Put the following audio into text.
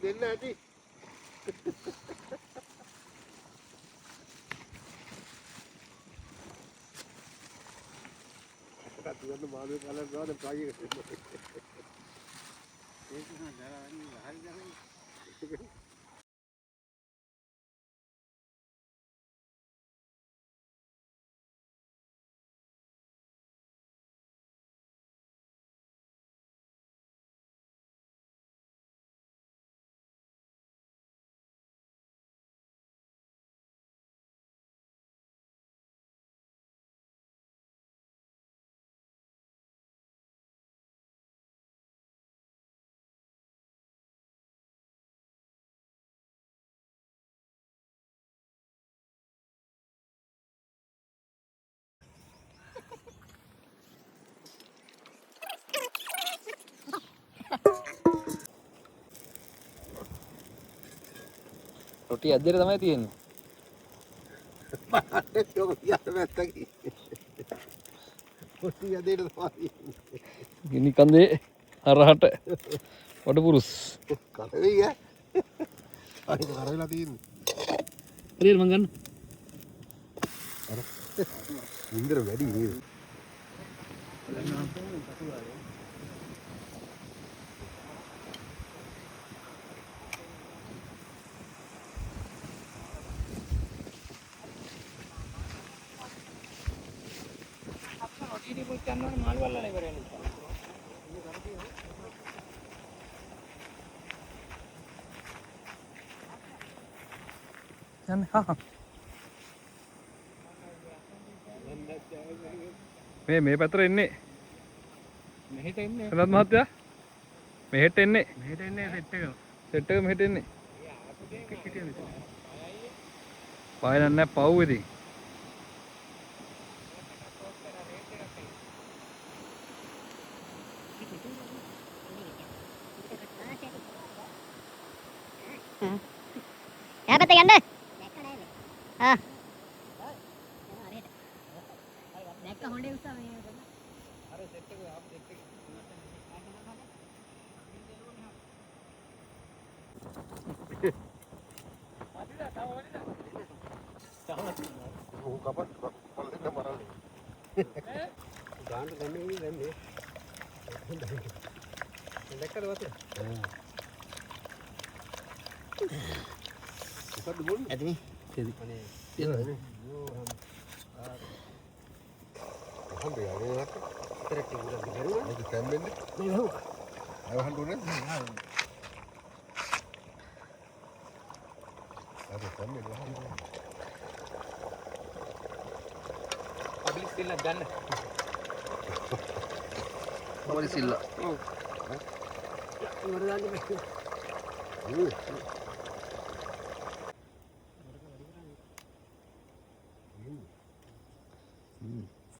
දෙන්න ඇති. අතට මාළු කලර් ගාන try එක කරන්න. ඒක නෑ දරන්නේ හරි දරන්නේ. රොටි ඇද්දේට තමයි තියෙන්නේ. ඒක කියන්න නැත්තකි. රොටි ඇදේට තමයි. ගිනි කන්දේ හරහට වඩපුරුස්. කලෙයි ඈ. අර වෙලා තියෙන්නේ. හරියට මං ගන්න. අර ඉන්දර වැඩි නේද? රොටි පුච්ච ගන්නවනේ මාළු වල්ලලා ඉවර වෙනවා. යන්නේ හා මේ පැත්තට එන්නේ. මෙහෙට එන්නේ. සනත් මහත්තයා මෙහෙට එන්නේ. මෙහෙට එන්නේ සෙට් එක. සෙට් එක මෙහෙට එන්නේ. පාය නෑ පව් ඉතින්. यहाँ पे तो गंदे हाँ बैग का होंडे उसका नहीं है अरे सेट को आप देखते ඕක කපත් පොල්ලෙන් මරන්නේ. ගාන්න ගන්නේ නේ දැන්නේ. දැක්කද වතේ? මොකද්ද බොන්නේ? अदमी අනේ තියෙනවනේ. හම්බ යාවේ වත්. ඉතරට ඉවරද කරුවා? ඒක තැම්බෙන්නේ. नहीं हो අය වහන්න ඕනේ. අද තැම්බෙන්නේ වහන්න. පබ්ලික් සිල්ල ගන්න. පොලිස් සිල්ල. मरदानी में